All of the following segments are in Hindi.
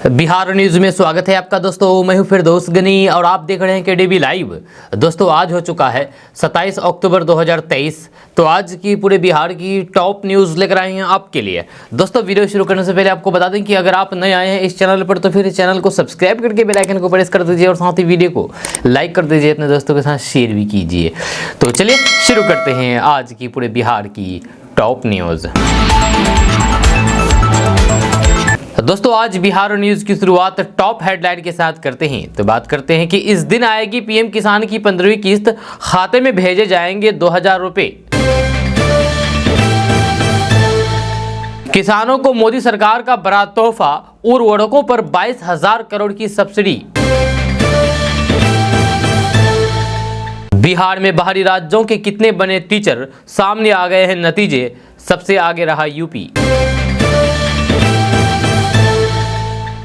बिहार न्यूज में स्वागत है आपका दोस्तों। मैं हूं फिरदौस गनी और आप देख रहे हैं केडीबी लाइव। दोस्तों आज हो चुका है 27 अक्टूबर 2023। तो आज की पूरे बिहार की टॉप न्यूज लेकर आए हैं आपके लिए। दोस्तों वीडियो शुरू करने से पहले आपको बता दें कि अगर आप नए आए हैं इस चैनल पर तो फिर चैनल को सब्सक्राइब करके बेल आइकन को प्रेस कर दीजिए और साथ ही वीडियो को लाइक कर दीजिए, अपने दोस्तों के साथ शेयर भी कीजिए। तो चलिए शुरू करते हैं आज की पूरे बिहार की टॉप न्यूज। दोस्तों आज बिहार न्यूज की शुरुआत टॉप हेडलाइन के साथ करते हैं। तो बात करते हैं कि इस दिन आएगी पीएम किसान की 15वीं किस्त, खाते में भेजे जाएंगे 2000 रुपए। किसानों को मोदी सरकार का बड़ा तोहफा, उर्वरकों पर 22,000 करोड़ की सब्सिडी। बिहार में बाहरी राज्यों के कितने बने टीचर, सामने आ गए हैं नतीजे, सबसे आगे रहा यूपी।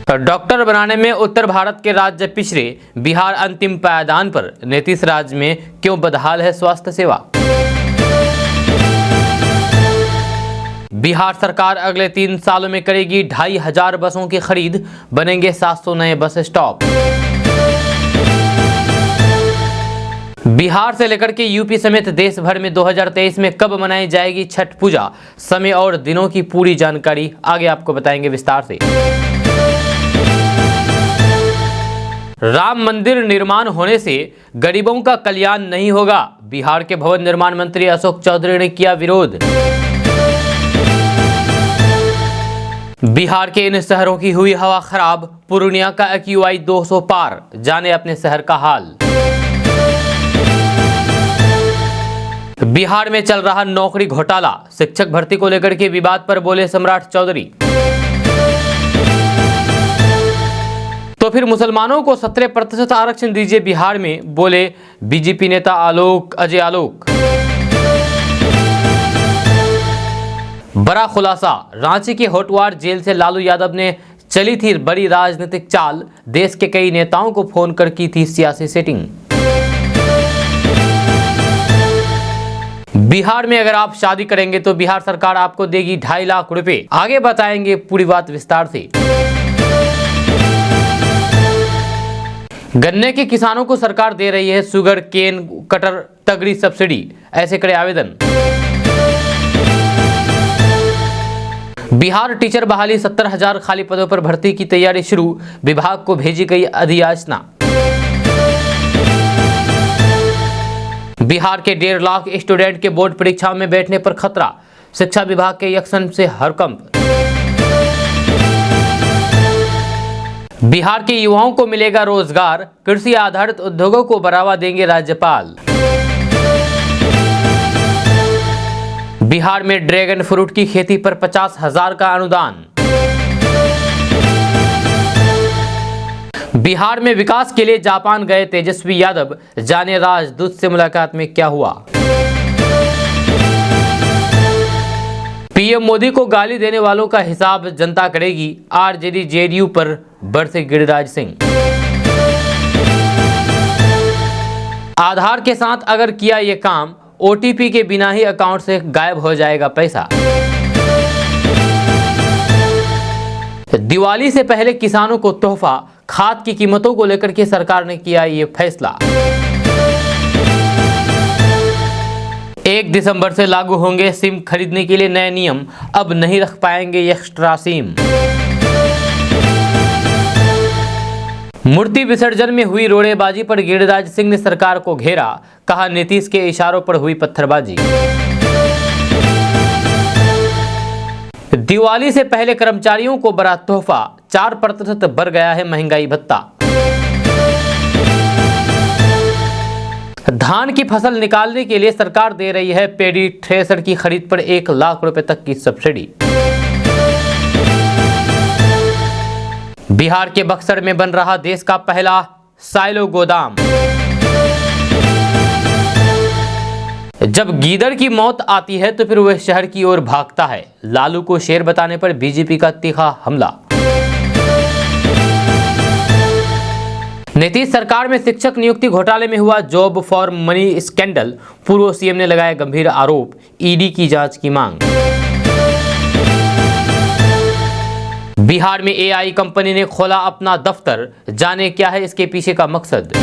डॉक्टर बनाने में उत्तर भारत के राज्य पिछड़े, बिहार अंतिम पायदान पर, नीतीश राज में क्यों बदहाल है स्वास्थ्य सेवा। बिहार सरकार अगले 3 सालों में करेगी 2500 बसों की खरीद, बनेंगे 700 नए बस स्टॉप। बिहार से लेकर के यूपी समेत देश भर में 2023 में कब मनाई जाएगी छठ पूजा, समय और दिनों की पूरी जानकारी आगे आपको बताएंगे विस्तार से। राम मंदिर निर्माण होने से गरीबों का कल्याण नहीं होगा, बिहार के भवन निर्माण मंत्री अशोक चौधरी ने किया विरोध। बिहार के इन शहरों की हुई हवा खराब, पूर्णिया का AQI 200 पार, जाने अपने शहर का हाल। बिहार में चल रहा नौकरी घोटाला, शिक्षक भर्ती को लेकर के विवाद पर बोले सम्राट चौधरी। तो फिर मुसलमानों को 17% आरक्षण दीजिए बिहार में, बोले बीजेपी नेता अजय आलोक। बड़ा खुलासा, रांची के होटवार जेल से लालू यादव ने चली थी बड़ी राजनीतिक चाल, देश के कई नेताओं को फोन कर की थी सियासी सेटिंग। बिहार में अगर आप शादी करेंगे तो बिहार सरकार आपको देगी 2.5 लाख रुपए, आगे बताएंगे पूरी बात विस्तार से। गन्ने के किसानों को सरकार दे रही है शुगर केन कटर तगड़ी सब्सिडी, ऐसे करे आवेदन। बिहार टीचर बहाली 70,000 खाली पदों पर भर्ती की तैयारी शुरू, विभाग को भेजी गई अधियाचना। बिहार के 1.5 लाख स्टूडेंट के बोर्ड परीक्षाओं में बैठने पर खतरा, शिक्षा विभाग के एक्शन से हड़कंप। बिहार के युवाओं को मिलेगा रोजगार, कृषि आधारित उद्योगों को बढ़ावा देंगे राज्यपाल। बिहार में ड्रैगन फ्रूट की खेती पर 50,000 का अनुदान। बिहार में विकास के लिए जापान गए तेजस्वी यादव, जाने राजदूत से मुलाकात में क्या हुआ। पीएम मोदी को गाली देने वालों का हिसाब जनता करेगी, आरजेडी जेडीयू पर बरसे गिरिराज सिंह। आधार के साथ अगर किया ये काम, ओटीपी के बिना ही अकाउंट से गायब हो जाएगा पैसा। दिवाली से पहले किसानों को तोहफा, खाद की कीमतों को लेकर के सरकार ने किया ये फैसला। 1 दिसंबर से लागू होंगे सिम खरीदने के लिए नए नियम, अब नहीं रख पाएंगे एक्स्ट्रा सिम। मूर्ति विसर्जन में हुई रोड़ेबाजी पर गिरिराज सिंह ने सरकार को घेरा, कहा नीतीश के इशारों पर हुई पत्थरबाजी। दिवाली से पहले कर्मचारियों को बड़ा तोहफा, 4% बढ़ गया है महंगाई भत्ता। धान की फसल निकालने के लिए सरकार दे रही है पेडी थ्रेशर की खरीद पर 1 लाख रुपए तक की सब्सिडी। बिहार के बक्सर में बन रहा देश का पहला साइलो गोदाम। जब गीदड़ की मौत आती है तो फिर वह शहर की ओर भागता है, लालू को शेर बताने पर बीजेपी का तीखा हमला। नीतीश सरकार में शिक्षक नियुक्ति घोटाले में हुआ जॉब फॉर मनी स्कैंडल, पूर्व सीएम ने लगाया गंभीर आरोप, ईडी की जांच की मांग। बिहार में एआई कंपनी ने खोला अपना दफ्तर, जाने क्या है इसके पीछे का मकसद।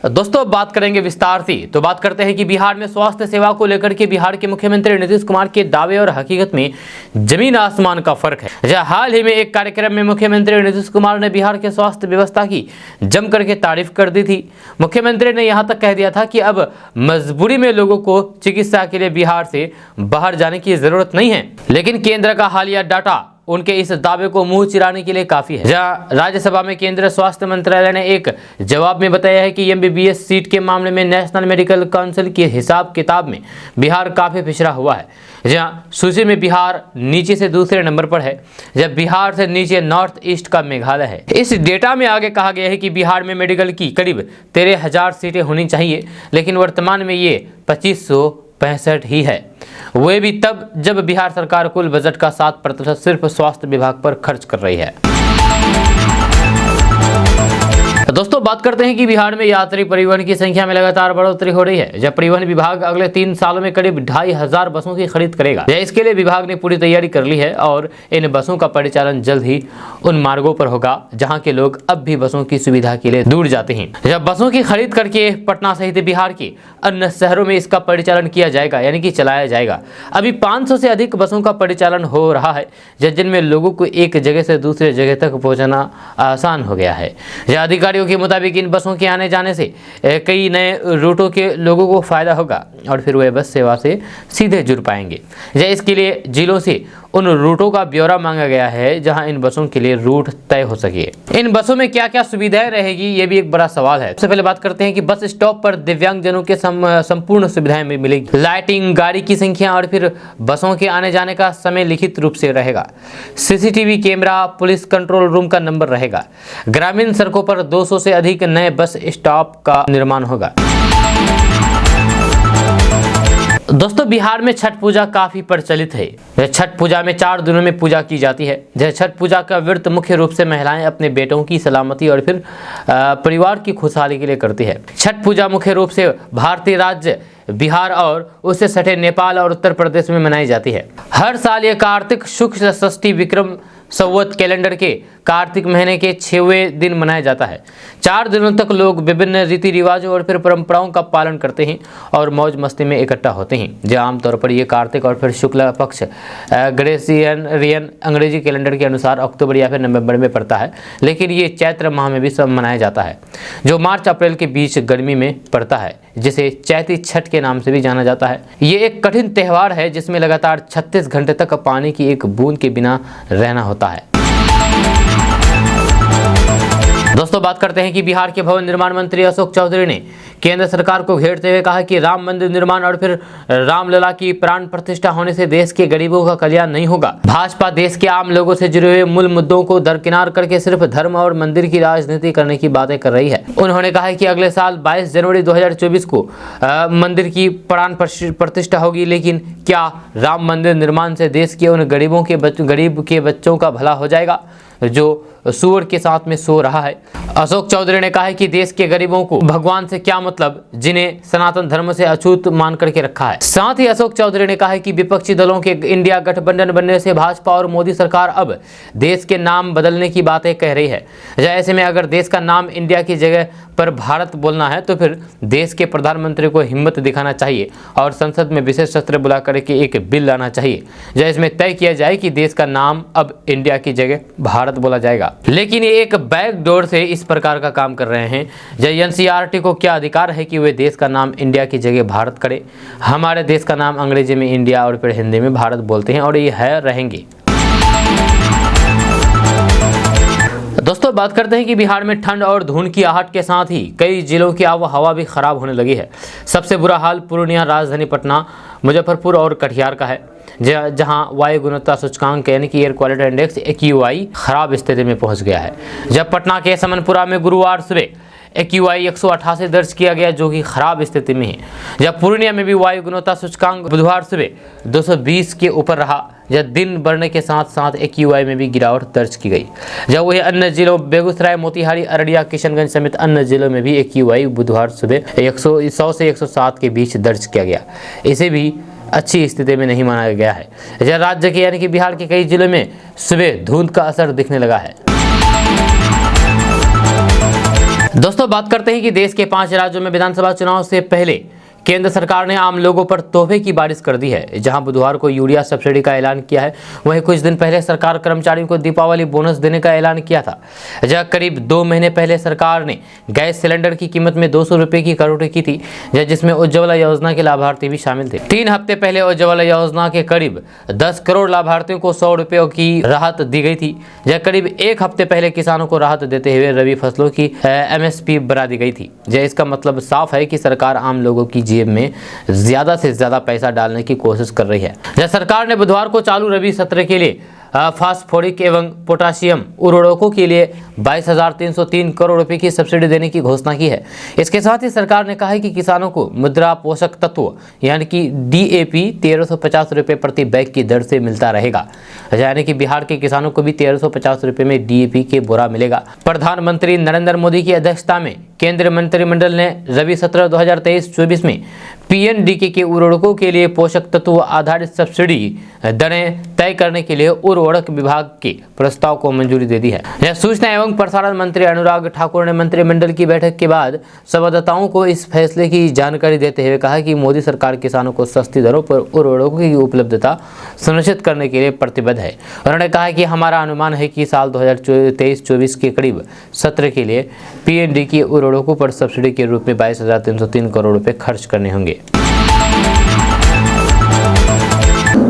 दोस्तों अब बात करेंगे विस्तार से। तो बात करते हैं कि बिहार में स्वास्थ्य सेवा को लेकर के बिहार के मुख्यमंत्री नीतीश कुमार के दावे और हकीकत में जमीन आसमान का फर्क है। जहां हाल ही में एक कार्यक्रम में मुख्यमंत्री नीतीश कुमार ने बिहार के स्वास्थ्य व्यवस्था की जम करके तारीफ कर दी थी। मुख्यमंत्री ने यहां तक कह दिया था कि अब मजबूरी में लोगों को चिकित्सा के लिए बिहार से बाहर जाने की जरूरत नहीं है। लेकिन केंद्र का हालिया डाटा उनके इस दावे को मुंह चिराने के लिए काफी है। जहां राज्यसभा में केंद्रीय स्वास्थ्य मंत्रालय ने एक जवाब में बताया है कि एमबीबीएस सीट के मामले में नेशनल मेडिकल काउंसिल के हिसाब किताब में बिहार काफी पिछड़ा हुआ है। जहां सूची में बिहार नीचे से दूसरे नंबर पर है, जब बिहार से नीचे नॉर्थ ईस्ट का मेघालय है। इस डेटा में आगे कहा गया है कि बिहार में मेडिकल की करीब 13,000 सीटें होनी चाहिए, लेकिन वर्तमान में ये 2565 ही है। वे भी तब जब बिहार सरकार कुल बजट का 7% सिर्फ स्वास्थ्य विभाग पर खर्च कर रही है। दोस्तों बात करते हैं कि बिहार में यात्री परिवहन की संख्या में लगातार बढ़ोतरी हो रही है। जब परिवहन विभाग अगले 3 सालों में करीब 2,500 बसों की खरीद करेगा। इसके लिए विभाग ने पूरी तैयारी कर ली है और इन बसों का परिचालन जल्द ही उन मार्गों पर होगा जहां के लोग अब भी बसों की सुविधा के लिए दूर जाते हैं। जब बसों की खरीद करके पटना सहित बिहार के अन्य शहरों में इसका परिचालन किया जाएगा, यानी कि चलाया जाएगा। अभी 500 से अधिक बसों का परिचालन हो रहा है, जिनमें लोगों को एक जगह से दूसरे जगह तक पहुंचाना आसान हो गया है। अधिकारियों के मुताबिक इन बसों के आने जाने से कई नए रूटों के लोगों को फायदा होगा और फिर वे बस सेवा से सीधे जुड़ पाएंगे। इसके लिए जिलों से उन रूटों का ब्यौरा मांगा गया है जहां इन बसों के लिए रूट तय हो सके। इन बसों में क्या क्या सुविधाएं रहेगी, ये भी एक बड़ा सवाल है। सबसे पहले बात करते हैं कि बस स्टॉप पर दिव्यांगजनों के संपूर्ण सुविधाएं मिलेगी। लाइटिंग, गाड़ी की संख्या और फिर बसों के आने जाने का समय लिखित रूप से रहेगा। CCTV camera, police control room का नंबर रहेगा। ग्रामीण सड़कों पर 200 से अधिक नए बस स्टॉप का निर्माण होगा। दोस्तों बिहार में छठ पूजा काफी प्रचलित है। छठ पूजा में 4 दिनों में पूजा की जाती है। छठ पूजा का व्रत मुख्य रूप से महिलाएं अपने बेटों की सलामती और फिर परिवार की खुशहाली के लिए करती है। छठ पूजा मुख्य रूप से भारतीय राज्य बिहार और उससे सटे नेपाल और उत्तर प्रदेश में मनाई जाती है। हर साल ये कार्तिक शुक्ल षष्ठी विक्रम संवत कैलेंडर के कार्तिक महीने के 6वें दिन मनाया जाता है। 4 दिनों तक लोग विभिन्न रीति रिवाजों और फिर परंपराओं का पालन करते हैं और मौज मस्ती में इकट्ठा होते हैं। जो आमतौर पर ये कार्तिक और फिर शुक्ल पक्ष ग्रेगोरियन अंग्रेजी कैलेंडर के अनुसार अक्टूबर या फिर नवंबर में पड़ता है, लेकिन ये चैत्र माह में भी सब मनाया जाता है, जो मार्च अप्रैल के बीच गर्मी में पड़ता है, जिसे चैती छठ के नाम से भी जाना जाता है। ये एक कठिन त्यौहार है जिसमें लगातार 36 घंटे तक पानी की एक बूंद के बिना रहना होता है। दोस्तों बात करते हैं कि बिहार के भवन निर्माण मंत्री अशोक चौधरी ने केंद्र सरकार को घेरते हुए कहा कि राम मंदिर निर्माण और फिर रामलला की प्राण प्रतिष्ठा होने से देश के गरीबों का कल्याण नहीं होगा। भाजपा देश के आम लोगों से जुड़े हुए मूल मुद्दों को दरकिनार करके सिर्फ धर्म और मंदिर की राजनीति करने की बातें कर रही है। उन्होंने कहा कि अगले साल 22 जनवरी 2024 को मंदिर की प्राण प्रतिष्ठा होगी, लेकिन क्या राम मंदिर निर्माण से देश के उन गरीब के बच्चों का भला हो जाएगा जो सूअर के साथ में सो रहा है। अशोक चौधरी ने कहा है कि देश के गरीबों को भगवान से क्या मतलब, जिन्हें सनातन धर्म से अछूत मान करके रखा है। साथ ही अशोक चौधरी ने कहा है कि विपक्षी दलों के इंडिया गठबंधन बनने से भाजपा और मोदी सरकार अब देश के नाम बदलने की बातें कह रही है। ऐसे में अगर देश का नाम इंडिया की जगह पर भारत बोलना है तो फिर देश के प्रधानमंत्री को हिम्मत दिखाना चाहिए और संसद में विशेष सत्र बुला करके एक बिल लाना चाहिए जिसमें तय किया जाए कि देश का नाम अब इंडिया की जगह भारत बोला जाएगा। लेकिन ये एक बैकडोर से इस प्रकार का काम कर रहे हैं। एनसीईआरटी को क्या अधिकार है कि वे देश का नाम इंडिया की जगह भारत करे। हमारे देश का नाम अंग्रेजी में इंडिया और फिर हिंदी में भारत बोलते हैं और ये है रहेंगे। दोस्तों बात करते हैं कि बिहार में ठंड और धुंध की आहट के साथ ही कई जिलों की आबो हवा भी खराब होने लगी है। सबसे बुरा हाल पूर्णिया, राजधानी पटना, मुजफ्फरपुर और कटिहार का है, जहां वायु गुणवत्ता सूचकांक यानी कि एयर क्वालिटी इंडेक्स AQI खराब स्थिति में पहुंच गया है। जब पटना के समनपुरा में गुरुवार सुबह AQI 188 दर्ज किया गया जो कि खराब स्थिति में है। जब पूर्णिया में भी वायु गुणवत्ता सूचकांक बुधवार सुबह 220 के ऊपर रहा। जब दिन बढ़ने के साथ साथ AQI में भी गिरावट दर्ज की गई। जब वही अन्य जिलों बेगूसराय, मोतिहारी, अररिया, किशनगंज समेत अन्य जिलों में भी AQI बुधवार सुबह 100 से 107 के बीच दर्ज किया गया। इसे भी अच्छी स्थिति में नहीं माना गया है। यह राज्य के यानी कि बिहार के कई जिलों में सुबह धुंध का असर दिखने लगा है। दोस्तों बात करते हैं कि देश के 5 राज्यों में विधानसभा चुनाव से पहले केंद्र सरकार ने आम लोगों पर तोहफे की बारिश कर दी है। जहां बुधवार को यूरिया सब्सिडी का ऐलान किया है, वहीं कुछ दिन पहले सरकार कर्मचारियों को दीपावली बोनस देने का ऐलान किया था। जहां करीब 2 महीने पहले सरकार ने गैस सिलेंडर की कीमत में 200 रुपये की कटौती की थी, जिसमें उज्ज्वला योजना के लाभार्थी भी शामिल थे। 3 हफ्ते पहले उज्ज्वला योजना के करीब 10 करोड़ लाभार्थियों को 100 रुपये की राहत दी गई थी। जहाँ करीब 1 हफ्ते पहले किसानों को राहत देते हुए रबी फसलों की MSP बढ़ा दी गई थी। इसका मतलब साफ है कि सरकार आम लोगों की जेब में ज्यादा से ज्यादा पैसा डालने की कोशिश कर रही है। सरकार ने बुधवार को चालू रबी सत्र के लिए फास्फोरिक एवं पोटाशियम उर्वरकों के लिए 22,303 करोड़ रुपए की सब्सिडी देने की घोषणा की है। इसके साथ ही सरकार ने कहा है कि किसानों को मुद्रा पोषक तत्व यानी कि DAP 1350 रुपये प्रति बैग की दर से मिलता रहेगा। यानी कि बिहार के किसानों को भी 1350 रुपये में DAP के बोरा मिलेगा। प्रधानमंत्री नरेंद्र मोदी की अध्यक्षता में केंद्रीय मंत्रिमंडल ने रबी सत्र 2023-24 में PNDK के उर्वरकों के लिए पोषक तत्व आधारित सब्सिडी दरें तय करने के लिए उर्वरक विभाग के प्रस्ताव को मंजूरी दे दी है। यह सूचना एवं प्रसारण मंत्री अनुराग ठाकुर ने मंत्रिमंडल की बैठक के बाद संवाददाताओं को इस फैसले की जानकारी देते हुए कहा कि मोदी सरकार किसानों को सस्ती दरों पर उर्वरकों की उपलब्धता सुनिश्चित करने के लिए प्रतिबद्ध है। उन्होंने कहा कि हमारा अनुमान है कि साल 2023-24 के करीब सत्र के लिए PNDK उर्वरकों पर सब्सिडी के रूप में 22,303 करोड़ रुपए खर्च करने होंगे।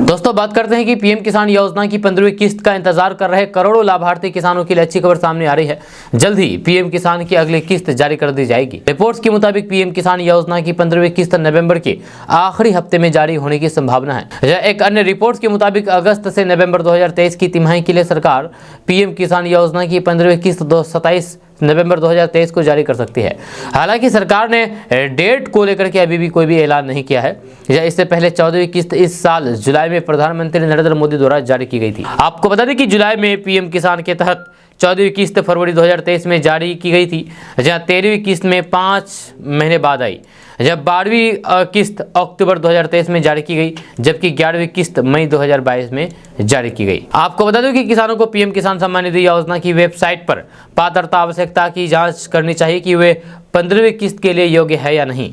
दोस्तों बात करते हैं कि पीएम किसान योजना की 15वीं किस्त का इंतजार कर रहे करोड़ों लाभार्थी किसानों के लिए अच्छी खबर सामने आ रही है। जल्द ही पीएम किसान की अगली किस्त जारी कर दी जाएगी। रिपोर्ट्स के मुताबिक पीएम किसान योजना की 15वीं किस्त नवंबर के आखिरी हफ्ते में जारी होने की संभावना है। एक अन्य रिपोर्ट्स के मुताबिक अगस्त से नवंबर 2023 की तिमाही के लिए सरकार पीएम किसान योजना की 15वीं किस्त 27 नवंबर 2023 को जारी कर सकती है। हालांकि सरकार ने डेट को लेकर के अभी भी कोई भी ऐलान नहीं किया है। इससे पहले 14वीं किस्त इस साल जुलाई में प्रधानमंत्री नरेंद्र मोदी द्वारा जारी की गई थी। आपको बता दें कि जुलाई में पीएम किसान के तहत 14वीं किस्त फरवरी 2023 में जारी की गई थी, जहां 13वीं किस्त में 5 महीने बाद आई। जब 12वीं किस्त अक्टूबर 2023 में जारी की गई, जबकि 11वीं किस्त मई 2022 में जारी की गई। आपको बता दूं कि किसानों को पीएम किसान सम्मान निधि योजना की वेबसाइट पर पात्रता आवश्यकता की जांच करनी चाहिए कि वे 15वीं किस्त के लिए योग्य है या नहीं।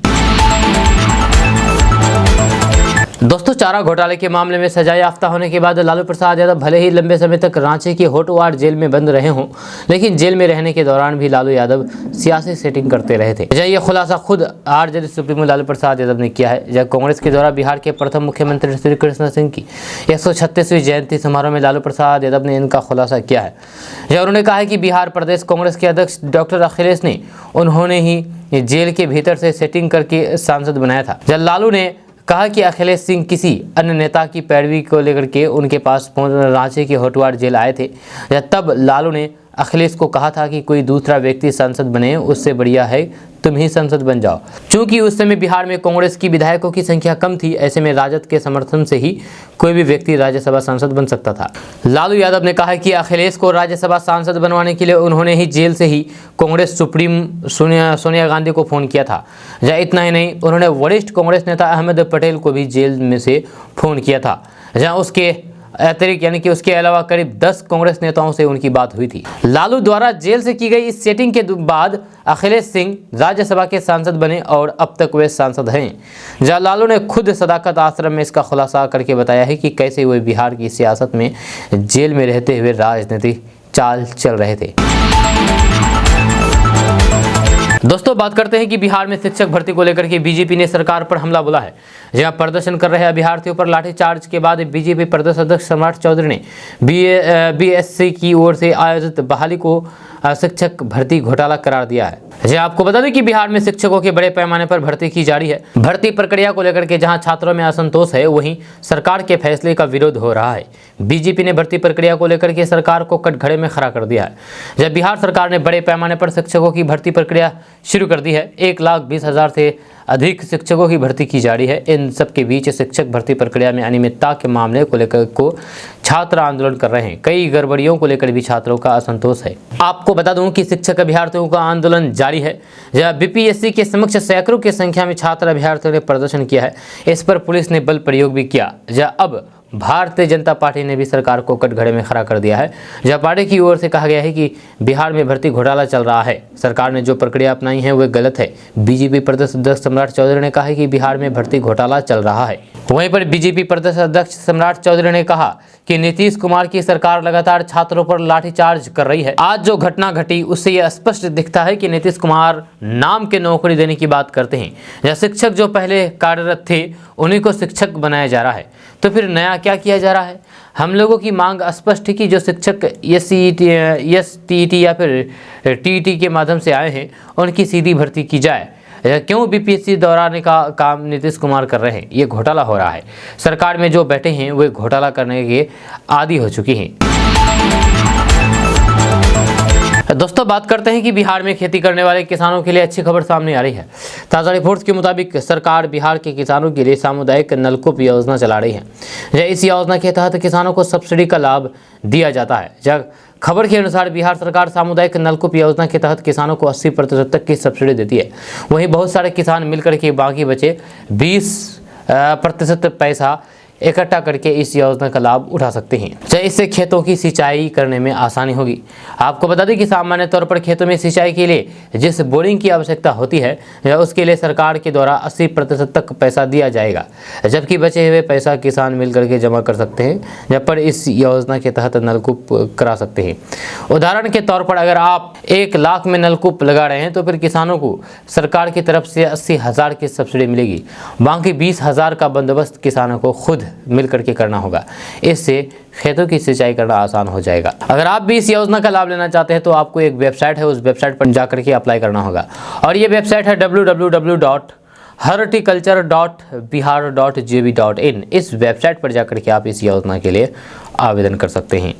दोस्तों चारा घोटाले के मामले में सजा याफ्ता होने के बाद लालू प्रसाद यादव भले ही लंबे समय तक रांची की होटवार जेल में बंद रहे हों, लेकिन जेल में रहने के दौरान भी लालू यादव सियासी सेटिंग करते रहे थे। यह खुलासा खुद आरजेडी सुप्रीमो लालू प्रसाद यादव ने किया है। जब कांग्रेस के द्वारा बिहार के प्रथम मुख्यमंत्री श्री कृष्ण सिंह की 136वीं जयंती समारोह में लालू प्रसाद यादव ने इनका खुलासा किया है। उन्होंने कहा है कि बिहार प्रदेश कांग्रेस के अध्यक्ष डॉक्टर अखिलेश ने उन्होंने ही जेल के भीतर से सेटिंग करके सांसद बनाया था। जब लालू ने कहा कि अखिलेश सिंह किसी अन्य नेता की पैरवी को लेकर के उनके पास रांची के होटवार जेल आए थे, तब लालू ने अखिलेश को कहा था कि कोई दूसरा व्यक्ति सांसद बने, उससे बढ़िया है तुम ही सांसद बन जाओ। चूंकि उस समय बिहार में कांग्रेस की विधायकों की संख्या कम थी, ऐसे में राजद के समर्थन से ही कोई भी व्यक्ति राज्यसभा सांसद बन सकता था। लालू यादव ने कहा कि अखिलेश को राज्यसभा सांसद बनवाने के लिए उन्होंने ही जेल से ही कांग्रेस सुप्रीम सोनिया गांधी को फोन किया था। इतना ही नहीं, उन्होंने वरिष्ठ कांग्रेस नेता अहमद पटेल को भी जेल में से फोन किया था। जहाँ उसके अतिरिक्त यानी कि उसके अलावा करीब 10 कांग्रेस नेताओं से उनकी बात हुई थी। लालू द्वारा जेल से की गई इस सेटिंग के बाद अखिलेश सिंह राज्यसभा के सांसद बने और अब तक वे सांसद हैं। जहां लालू ने खुद सदाकत आश्रम में इसका खुलासा करके बताया है कि कैसे वे बिहार की सियासत में जेल में रहते हुए राजनीतिक चाल चल रहे थे। दोस्तों बात करते हैं कि बिहार में शिक्षक भर्ती को लेकर के बीजेपी ने सरकार पर हमला बोला है। जहां प्रदर्शन कर रहे अभ्यर्थियों पर लाठीचार्ज के बाद बीजेपी प्रदेश अध्यक्ष सम्राट चौधरी ने बीएससी की ओर से आयोजित बहाली को शिक्षक भर्ती घोटाला करार दिया है। जहां आपको बता दें कि बिहार में शिक्षकों के बड़े पैमाने पर भर्ती की जा रही है। भर्ती प्रक्रिया को लेकर के जहां छात्रों में असंतोष है, वहीं सरकार के फैसले का विरोध हो रहा है। बीजेपी ने भर्ती प्रक्रिया को लेकर के सरकार को कटघरे में खड़ा कर दिया है। जब बिहार सरकार ने बड़े पैमाने पर शिक्षकों की भर्ती प्रक्रिया शुरू कर दी है। 1,20,000 से अधिक शिक्षकों की भर्ती की जा रही है। इन सब के बीच शिक्षक भर्ती प्रक्रिया में अनियमितता के मामले को लेकर छात्र आंदोलन कर रहे हैं। कई गड़बड़ियों को लेकर भी छात्रों का असंतोष है। आपको बता दूं कि शिक्षक अभ्यर्थियों का आंदोलन जारी है। जहां बीपीएससी के समक्ष सैकड़ों की संख्या में छात्र अभ्यर्थियों ने प्रदर्शन किया है। इस पर पुलिस ने बल प्रयोग भी किया। जहां अब भारतीय जनता पार्टी ने भी सरकार को कटघरे में खड़ा कर दिया है। जहां पार्टी की ओर से कहा गया है कि बिहार में भर्ती घोटाला चल रहा है। सरकार ने जो प्रक्रिया अपनाई है वह गलत है। बीजेपी प्रदेश अध्यक्ष सम्राट चौधरी ने कहा है कि बिहार में भर्ती घोटाला चल रहा है। वहीं पर बीजेपी प्रदेश अध्यक्ष सम्राट चौधरी ने कहा कि नीतीश कुमार की सरकार लगातार छात्रों पर लाठीचार्ज कर रही है। आज जो घटना घटी उससे यह स्पष्ट दिखता है कि नीतीश कुमार नाम के नौकरी देने की बात करते हैं। या शिक्षक जो पहले कार्यरत थे उन्हीं को शिक्षक बनाया जा रहा है, तो फिर नया क्या किया जा रहा है। हम लोगों की मांग स्पष्ट है कि जो शिक्षक एसटीईटी या फिर टीईटी के माध्यम से आए हैं उनकी सीधी भर्ती की जाए। क्यों बीपीएससी दोहराने का काम नीतीश कुमार कर रहे हैं। ये घोटाला हो रहा है। सरकार में जो बैठे हैं वे घोटाला करने के आदी हो चुकी हैं। दोस्तों बात करते हैं कि बिहार में खेती करने वाले किसानों के लिए अच्छी खबर सामने आ रही है। ताज़ा रिपोर्ट्स के मुताबिक सरकार बिहार के किसानों के लिए सामुदायिक नलकूप योजना चला रही है। इस योजना के तहत किसानों को सब्सिडी का लाभ दिया जाता है। जब खबर के अनुसार बिहार सरकार सामुदायिक नलकूप योजना के तहत किसानों को 80% तक की सब्सिडी देती है। वहीं बहुत सारे किसान मिलकर के बाकी बचे 20% पैसा इकट्ठा करके इस योजना का लाभ उठा सकते हैं। इससे खेतों की सिंचाई करने में आसानी होगी। आपको बता दें कि सामान्य तौर पर खेतों में सिंचाई के लिए जिस बोरिंग की आवश्यकता होती है उसके लिए सरकार के द्वारा 80% तक पैसा दिया जाएगा, जबकि बचे हुए पैसा किसान मिल करके जमा कर सकते हैं, जब पर इस योजना के तहत नलकूप करा सकते हैं। उदाहरण के तौर पर अगर आप 1 लाख में नलकूप लगा रहे हैं तो फिर किसानों को सरकार की तरफ से 80,000 की सब्सिडी मिलेगी। बाकी 20,000 का बंदोबस्त किसानों को खुद मिलकर के करना होगा। इससे खेतों की सिंचाई करना आसान हो जाएगा। अगर आप भी इस योजना का लाभ लेना चाहते हैं तो आपको एक वेबसाइट है, उस वेबसाइट पर जाकर के अप्लाई करना होगा और ये वेबसाइट है www.horticulture.bihar.gov.in। इस वेबसाइट पर जाकर के आप इस योजना के लिए आवेदन कर सकते हैं।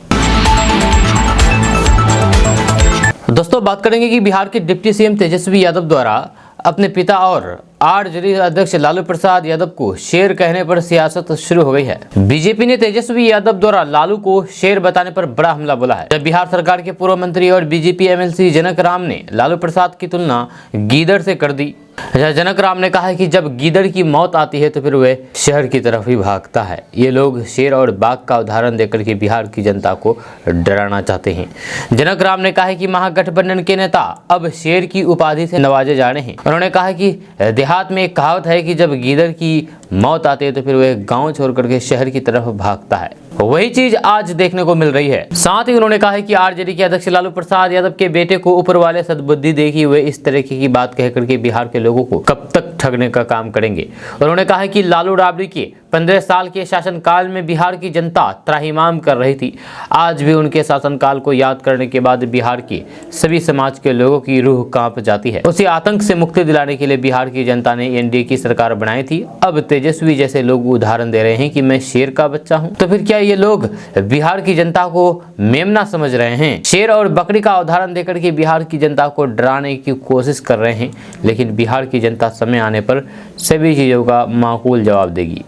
दोस्तों बात करेंगे कि बिहार के डिप्टी सीएम तेजस्वी यादव द्वारा अपने पिता और आरजेडी अध्यक्ष लालू प्रसाद यादव को शेर कहने पर सियासत शुरू हो गई है। बीजेपी ने तेजस्वी यादव द्वारा लालू को शेर बताने पर बड़ा हमला बोला है। जब बिहार सरकार के पूर्व मंत्री और बीजेपी एमएलसी जनक राम ने लालू प्रसाद की तुलना गीदड़ से कर दी। जनक राम ने कहा है कि जब गीदड़ की मौत आती है तो फिर वह शहर की तरफ ही भागता है। ये लोग शेर और बाघ का उदाहरण देकर के बिहार की जनता को डराना चाहते हैं। जनक राम ने कहा है कि महागठबंधन के नेता अब शेर की उपाधि से नवाजे जा रहे हैं। उन्होंने कहा है कि देहात में एक कहावत है कि जब गीदड़ की मौत आती है तो फिर वह गांव छोड़ करके शहर की तरफ भागता है। वही चीज आज देखने को मिल रही है। साथ ही उन्होंने कहा है कि आरजेडी के अध्यक्ष लालू प्रसाद यादव के बेटे को ऊपर वाले सद्बुद्धि देखी हुए इस तरह की बात कहकर के बिहार के लोगों को कब तक ठगने का काम करेंगे। उन्होंने कहा है कि लालू राबड़ी के 15 साल के शासनकाल में बिहार की जनता त्राहिमाम कर रही थी। आज भी उनके शासनकाल को याद करने के बाद बिहार के सभी समाज के लोगों की रूह कांप जाती है। उसी आतंक से मुक्ति दिलाने के लिए बिहार की जनता ने एनडीए की सरकार बनाई थी। अब तेजस्वी जैसे लोग उदाहरण दे रहे हैं कि मैं शेर का बच्चा हूं, तो फिर क्या ये लोग बिहार की जनता को मेमना समझ रहे हैं? शेर और बकरी का उदाहरण देकर के बिहार की जनता को डराने की कोशिश कर रहे हैं, लेकिन बिहार की जनता समय आने पर सभी चीजों का माकूल जवाब देगी।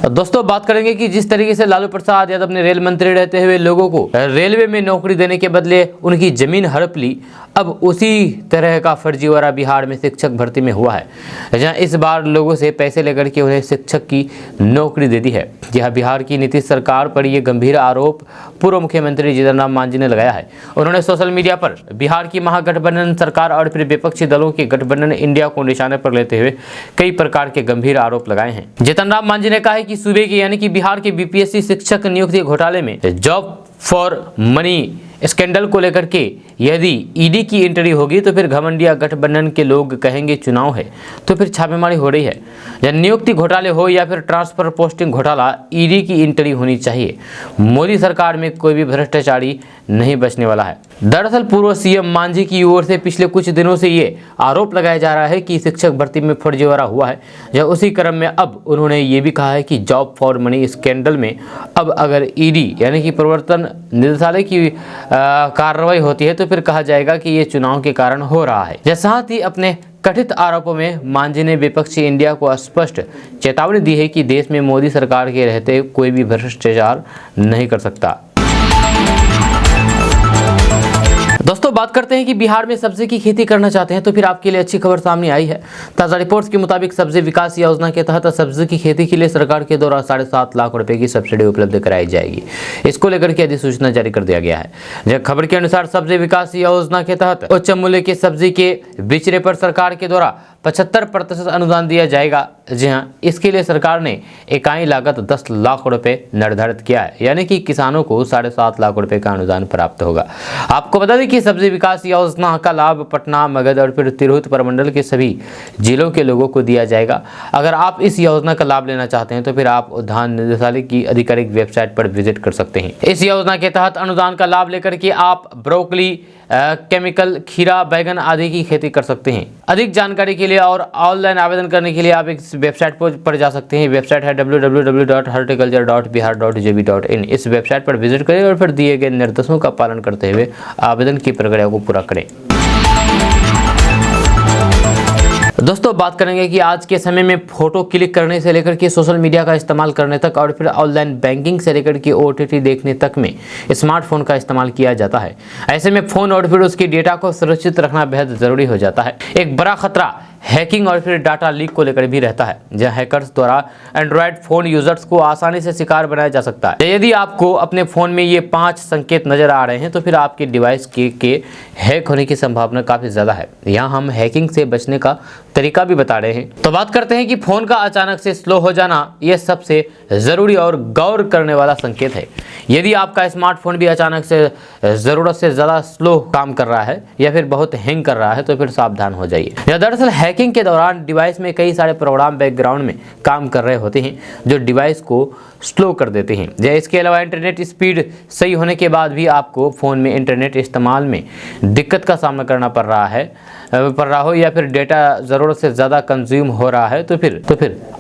दोस्तों बात करेंगे कि जिस तरीके से लालू प्रसाद यादव ने रेल मंत्री रहते हुए लोगों को रेलवे में नौकरी देने के बदले उनकी जमीन हड़प ली, अब उसी तरह का फर्जीवाड़ा बिहार में शिक्षक भर्ती में हुआ है, जहां इस बार लोगों से पैसे लेकर के उन्हें शिक्षक की नौकरी दे दी है। यह बिहार की नीतीश सरकार पर यह गंभीर आरोप पूर्व मुख्यमंत्री जीतन राम मांझी ने लगाया है। उन्होंने सोशल मीडिया पर बिहार की महागठबंधन सरकार और फिर विपक्षी दलों के गठबंधन इंडिया को निशाने पर लेते हुए कई प्रकार के गंभीर आरोप लगाए हैं। जीतन राम मांझी ने कहा है कि सूबे के यानी कि बिहार के बीपीएससी शिक्षक नियुक्ति घोटाले में जॉब फॉर मनी स्कैंडल को लेकर के यदि ईडी की एंट्री होगी तो फिर घमंडिया गठबंधन के लोग कहेंगे चुनाव है, तो फिर छापेमारी हो रही है। या नियुक्ति घोटाले हो या फिर ट्रांसफर पोस्टिंग घोटाला, ईडी की एंट्री होनी चाहिए। मोदी सरकार में कोई भी भ्रष्टाचारी नहीं बचने वाला है। दरअसल पूर्व सीएम मांझी की ओर से पिछले कुछ दिनों से ये आरोप लगाया जा रहा है कि शिक्षक भर्ती में फर्जीवाड़ा हुआ है। या उसी क्रम में अब उन्होंने ये भी कहा है कि जॉब फॉर मनी स्कैंडल में अब अगर ईडी यानी कि प्रवर्तन निदेशालय की कार्रवाई होती है तो फिर कहा जाएगा कि ये चुनाव के कारण हो रहा है। साथ ही अपने कथित आरोपों में मांझी ने विपक्षी इंडिया को स्पष्ट चेतावनी दी है कि देश में मोदी सरकार के रहते कोई भी भ्रष्टाचार नहीं कर सकता। दोस्तों बात करते हैं कि बिहार में सब्जी की खेती करना चाहते हैं तो फिर आपके लिए अच्छी खबर सामने आई है। ताज़ा रिपोर्ट्स के मुताबिक सब्जी विकास योजना के तहत सब्जी की खेती के लिए सरकार के द्वारा 7.5 लाख रुपए की सब्सिडी उपलब्ध कराई जाएगी। इसको लेकर के अधिसूचना जारी कर दिया गया है। खबर के अनुसार सब्जी विकास योजना के तहत उच्च मूल्य की सब्जी के बिचरे पर सरकार के द्वारा 75% अनुदान दिया जाएगा। जी हाँ, इसके लिए सरकार ने इकाई लागत 10 लाख रुपए निर्धारित किया है, यानी कि किसानों को 7.5 लाख रुपए का अनुदान प्राप्त होगा। आपको बता दें कि सब्जी विकास योजना का लाभ पटना, मगध और फिर तिरहुत प्रमंडल के सभी जिलों के लोगों को दिया जाएगा। अगर आप इस योजना का लाभ लेना चाहते हैं तो फिर आप उद्यान निदेशालय की आधिकारिक वेबसाइट पर विजिट कर सकते हैं। इस योजना के तहत अनुदान का लाभ लेकर के आप ब्रोकली, केमिकल, खीरा, बैगन आदि की खेती कर सकते हैं। अधिक जानकारी के लिए और ऑनलाइन आवेदन करने के लिए आप इस वेबसाइट पर जा सकते हैं। वेबसाइट है www.horticulture.bihar.gov.in। इस वेबसाइट पर विजिट करें और फिर दिए गए निर्देशों का पालन करते हुए आवेदन की प्रक्रिया को पूरा करें। दोस्तों बात करेंगे कि आज के समय में फोटो क्लिक करने से लेकर के सोशल मीडिया का इस्तेमाल करने तक और फिर ऑनलाइन बैंकिंग से लेकर के OTT देखने तक में स्मार्टफोन का इस्तेमाल किया जाता है। ऐसे में फोन और फिर उसकी डेटा को सुरक्षित रखना बेहद जरूरी हो जाता है। एक बड़ा खतरा हैकिंग और फिर डाटा लीक को लेकर भी रहता है, जहां हैकर्स द्वारा एंड्रॉयड फोन यूजर्स को आसानी से शिकार बनाया जा सकता है। यदि आपको अपने फोन में ये 5 संकेत नजर आ रहे हैं तो फिर आपके डिवाइस के हैक होने की संभावना काफी ज्यादा है। यहाँ हम हैकिंग से बचने का तरीका भी बता रहे हैं। तो बात करते हैं कि फोन का अचानक से स्लो हो जाना यह सबसे जरूरी और गौर करने वाला संकेत है। यदि आपका स्मार्टफोन भी अचानक से जरूरत से ज्यादा स्लो काम कर रहा है या फिर बहुत हैंग कर रहा है तो फिर सावधान हो जाइए। दरअसल हैकिंग के दौरान डिवाइस में कई सारे प्रोग्राम बैकग्राउंड में काम कर रहे होते हैं जो डिवाइस को स्लो कर देते हैं। या इसके अलावा इंटरनेट स्पीड सही होने के बाद भी आपको फ़ोन में इंटरनेट इस्तेमाल में दिक्कत का सामना करना पड़ रहा हो या फिर डेटा ज़रूरत से ज़्यादा कंज्यूम हो रहा है तो फिर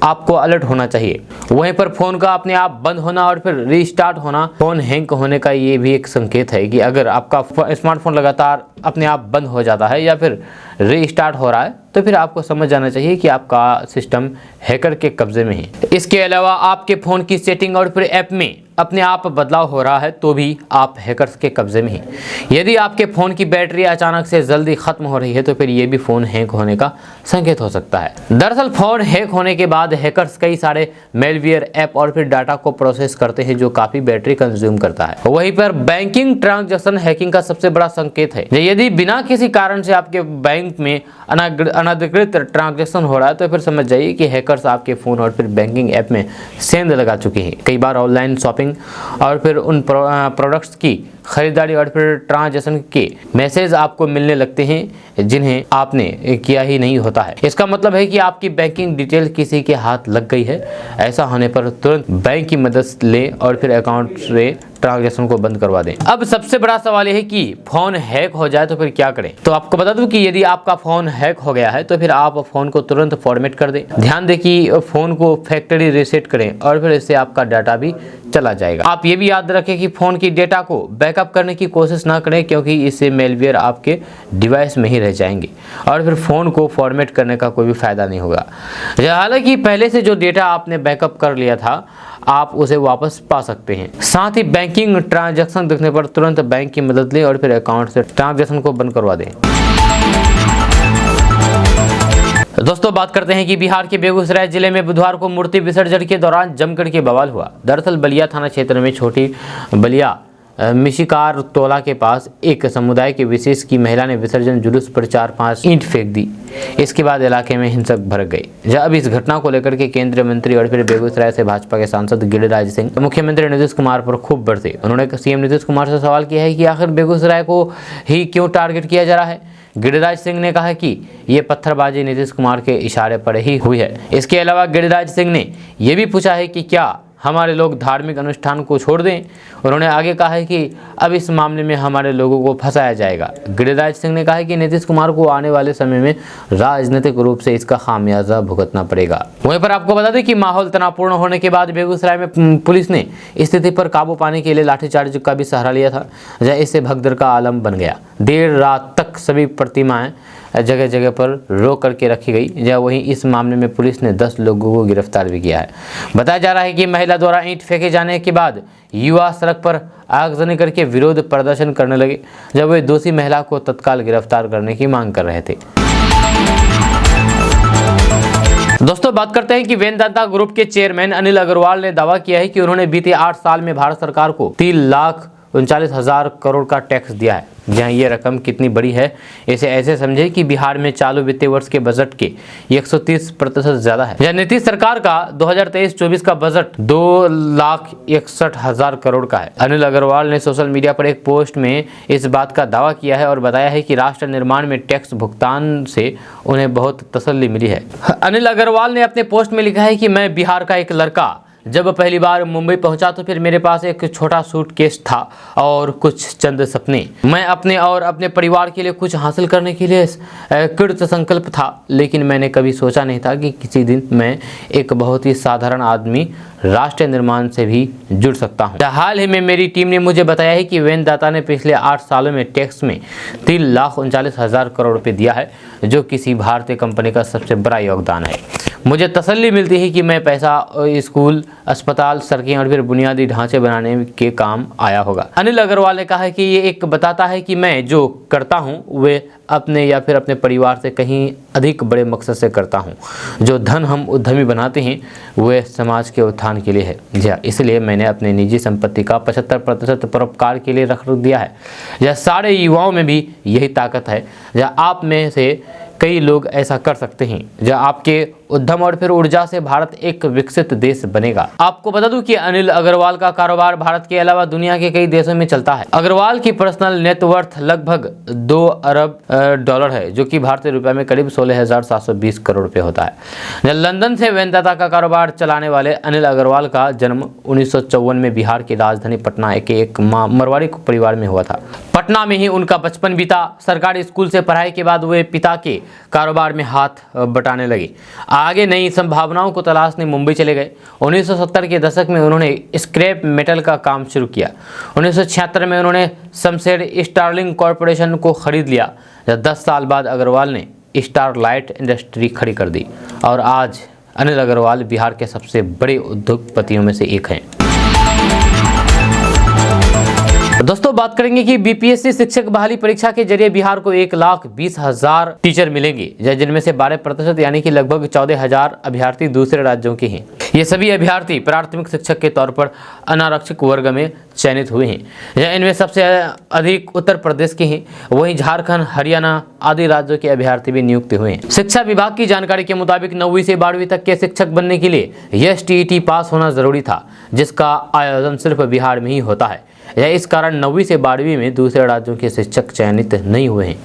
आपको अलर्ट होना चाहिए। वहीं पर फ़ोन का अपने आप बंद होना और फिर रीस्टार्ट होना फ़ोन हैंग होने का ये भी एक संकेत है कि अगर आपका स्मार्टफोन लगातार अपने आप बंद हो जाता है या फिर रीस्टार्ट हो रहा है तो फिर आपको समझ जाना चाहिए कि आपका सिस्टम हैकर के कब्जे में है। इसके अलावा आपके फ़ोन की सेटिंग और फिर ऐप में अपने आप बदलाव हो रहा है तो भी आप हैकर्स के कब्जे में हैं। यदि आपके फ़ोन की बैटरी अचानक से जल्दी ख़त्म हो रही है तो फिर ये भी फ़ोन हैक होने का संकेत हो सकता है। दरअसल फ़ोन हैक होने के बाद हैकर्स कई सारे मेलवेयर ऐप और फिर डाटा को प्रोसेस करते हैं जो काफ़ी बैटरी कंज्यूम करता है। वहीं पर बैंकिंग ट्रांजैक्शन हैकिंग का सबसे बड़ा संकेत है। यदि बिना किसी कारण से आपके बैंक में अनधिकृत ट्रांजैक्शन हो रहा है तो फिर समझ जाइए कि हैकर्स आपके फ़ोन और फिर बैंकिंग ऐप में सेंध लगा चुके हैं। कई बार ऑनलाइन शॉपिंग और फिर उन प्रोडक्ट्स की खरीदारी और फिर ट्रांजैक्शन के मैसेज आपको मिलने लगते हैं जिन्हें आपने किया ही नहीं होता है। इसका मतलब है कि आपकी बैंकिंग डिटेल किसी के हाथ लग गई है। ऐसा होने पर तुरंत बैंक की मदद लें और फिर अकाउंट से ट्रांजैक्शन को बंद करवा दें। अब सबसे बड़ा सवाल यह है कि फोन हैक हो जाए तो फिर क्या करें। तो आपको बता दूं कि यदि आपका फोन हैक हो गया है तो फिर आप फोन को तुरंत फॉर्मेट कर दें। ध्यान दें कि फोन को फैक्ट्री रीसेट करें और फिर इससे आपका डाटा भी चला जाएगा। आप ये भी याद रखें कि फोन की डेटा को बैकअप करने की कोशिश ना करें क्योंकि इससे मेलवेयर आपके डिवाइस में ही रह जाएंगे और फिर फोन को फॉर्मेट करने का कोई भी फायदा नहीं होगा। हालांकि पहले से जो डेटा आपने बैकअप कर लिया था आप उसे वापस पा सकते हैं। साथ ही बैंकिंग ट्रांजैक्शन दिखने पर तुरंत बैंक की मदद लें और फिर अकाउंट से ट्रांजैक्शन को बंद करवा दें। दोस्तों बात करते हैं कि बिहार के बेगूसराय जिले में बुधवार को मूर्ति विसर्जन के दौरान जमकर के बवाल हुआ। दरअसल बलिया थाना क्षेत्र में छोटी बलिया मिशिकार टोला के पास एक समुदाय के विशेष की महिला ने विसर्जन जुलूस पर 4-5 ईंट फेंक दी। इसके बाद इलाके में हिंसक भड़क गई। अब इस घटना को लेकर के केंद्रीय मंत्री और फिर बेगूसराय से भाजपा के सांसद गिरिराज सिंह मुख्यमंत्री नीतीश कुमार पर खूब बरसे। उन्होंने सीएम नीतीश कुमार से सवाल किया है कि आखिर बेगूसराय को ही क्यों टारगेट किया जा रहा है। गिरिराज सिंह ने कहा कि ये पत्थरबाजी नीतीश कुमार के इशारे पर ही हुई है। इसके अलावा गिरिराज सिंह ने यह भी पूछा है कि क्या हमारे लोग धार्मिक अनुष्ठान को छोड़ दें। उन्होंने आगे कहा है कि अब इस मामले में हमारे लोगों को फंसाया जाएगा। गिरिराज सिंह ने कहा है कि नीतीश कुमार को आने वाले समय में राजनीतिक रूप से इसका खामियाजा भुगतना पड़ेगा। वहीं पर आपको बता दें कि माहौल तनावपूर्ण होने के बाद बेगूसराय में पुलिस ने स्थिति पर काबू पाने के लिए लाठीचार्ज का भी सहारा लिया था, जहाँ इससे भगदड़ का आलम बन गया। देर रात तक सभी प्रतिमाएं जगह जगह पर रोक करके रखी गई। जहाँ वहीं इस मामले में पुलिस ने 10 लोगों को गिरफ्तार भी किया है। बताया जा रहा है कि महिला द्वारा ईंट फेंके जाने के बाद युवा सड़क पर आगजनी करके विरोध प्रदर्शन करने लगे, जब वे दोषी महिला को तत्काल गिरफ्तार करने की मांग कर रहे थे। दोस्तों बात करते हैं कि वेदांता ग्रुप के चेयरमैन अनिल अग्रवाल ने दावा किया है कि उन्होंने बीते 8 साल में भारत सरकार को 3,39,000 करोड़ का टैक्स दिया है। जहां ये रकम कितनी बड़ी है इसे ऐसे समझे कि बिहार में चालू वित्तीय वर्ष के बजट के 130% ज्यादा है। जहां नीतीश सरकार का 2023-24 का बजट 2,61,000 करोड़ का है। अनिल अग्रवाल ने सोशल मीडिया पर एक पोस्ट में इस बात का दावा किया है और बताया है कि राष्ट्र निर्माण में टैक्स भुगतान से उन्हें बहुत तसल्ली मिली है। अनिल अग्रवाल ने अपने पोस्ट में लिखा है कि मैं बिहार का एक लड़का जब पहली बार मुंबई पहुंचा तो फिर मेरे पास एक छोटा सूटकेस था और कुछ चंद सपने। मैं अपने और अपने परिवार के लिए कुछ हासिल करने के लिए कृत संकल्प था, लेकिन मैंने कभी सोचा नहीं था कि किसी दिन मैं एक बहुत ही साधारण आदमी राष्ट्र निर्माण से भी जुड़ सकता हूं। हाल ही में मेरी टीम ने मुझे बताया है कि वेदांता ने पिछले 8 सालों में टैक्स में 3,39,000 करोड़ रुपए दिया है, जो किसी भारतीय कंपनी का सबसे बड़ा योगदान है। मुझे तसल्ली मिलती है कि मैं पैसा स्कूल, अस्पताल, सड़कें और फिर बुनियादी ढांचे बनाने के काम आया होगा। अनिल अग्रवाल ने कहा है कि ये एक बताता है कि मैं जो करता हूं वे अपने या फिर अपने परिवार से कहीं अधिक बड़े मकसद से करता हूं। जो धन हम उद्यमी बनाते हैं वह समाज के उत्थान के लिए है। जी हाँ, इसलिए मैंने अपनी निजी संपत्ति का 75% परोपकार के लिए रख दिया है। यह सारे युवाओं में भी यही ताकत है। जहाँ आप में से कई लोग ऐसा कर सकते हैं। जहाँ आपके उद्यम और फिर ऊर्जा से भारत एक विकसित देश बनेगा। आपको बता दूं कि अनिल अग्रवाल का कारोबार भारत के अलावा दुनिया के कई देशों में चलता है। अग्रवाल की पर्सनल नेटवर्थ लगभग 2 अरब डॉलर है, जो कि भारतीय रुपए में करीब 16,720 करोड़ रुपए होता है। लंदन से वेदांता का कारोबार चलाने वाले अनिल अग्रवाल का जन्म 1954 में बिहार की राजधानी पटना के एक मारवाड़ी परिवार में हुआ था। पटना में ही उनका बचपन बीता। सरकारी स्कूल से पढ़ाई के बाद वे पिता के कारोबार में हाथ बटाने लगे। आगे नई संभावनाओं को तलाशने मुंबई चले गए। 1970 के दशक में उन्होंने स्क्रैप मेटल का काम शुरू किया। 1976 में उन्होंने शमशेर स्टारलिंग कॉरपोरेशन को खरीद लिया। 10 साल बाद अग्रवाल ने स्टारलाइट इंडस्ट्री खड़ी कर दी और आज अनिल अग्रवाल बिहार के सबसे बड़े उद्योगपतियों में से एक हैं। दोस्तों बात करेंगे कि बीपीएससी शिक्षक बहाली परीक्षा के जरिए बिहार को 1,20,000 टीचर मिलेंगे, जिनमें से 12% यानी कि लगभग 14,000 अभ्यर्थी दूसरे राज्यों के हैं। ये सभी अभ्यर्थी प्राथमिक शिक्षक के तौर पर अनारक्षित वर्ग में चयनित हुए हैं। इनमें सबसे अधिक उत्तर प्रदेश के हैं। वहीं झारखंड, हरियाणा आदि राज्यों के अभ्यर्थी भी नियुक्त हुए हैं। शिक्षा विभाग की जानकारी के मुताबिक 9वीं से 12वीं तक के शिक्षक बनने के लिए STET पास होना जरूरी था, जिसका आयोजन सिर्फ बिहार में ही होता है। इस कारण 9वीं से 12वीं में दूसरे राज्यों के शिक्षक चयनित नहीं हुए हैं।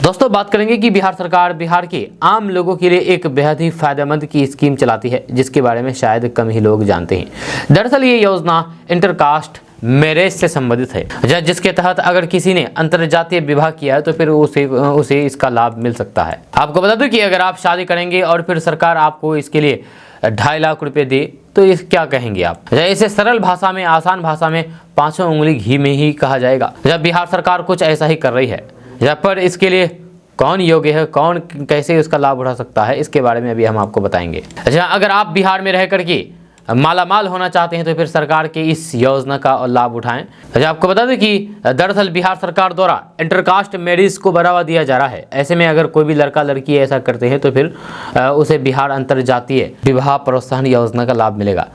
दोस्तों बात करेंगे कि बिहार सरकार बिहार के आम लोगों के लिए एक बेहद ही फायदेमंद की स्कीम चलाती है, जिसके बारे में शायद कम ही लोग जानते हैं। दरअसल ये योजना इंटरकास्ट मैरिज से संबंधित है, जिसके तहत अगर किसी ने अंतरजातीय विवाह किया है तो फिर उसे इसका लाभ मिल सकता है। आपको बता दूं कि अगर आप शादी करेंगे और फिर सरकार आपको इसके लिए 2.5 लाख रुपए दे तो इस क्या कहेंगे आप? इसे सरल भाषा में, आसान भाषा में 5 उंगली घी में ही कहा जाएगा। जब बिहार सरकार कुछ ऐसा ही कर रही है, जब पर इसके लिए कौन योग्य है, कौन कैसे इसका लाभ उठा सकता है, इसके बारे में अभी हम आपको बताएंगे। अगर आप बिहार में रह करके मालामाल होना चाहते हैं तो फिर सरकार के इस योजना का लाभ उठाएं। आपको बता दें कि दरअसल बिहार सरकार द्वारा इंटरकास्ट मैरिज को बढ़ावा दिया जा रहा है। ऐसे में अगर कोई भी लड़का लड़की ऐसा करते हैं तो फिर उसे बिहार अंतरजातीय विवाह प्रोत्साहन योजना का लाभ मिलेगा।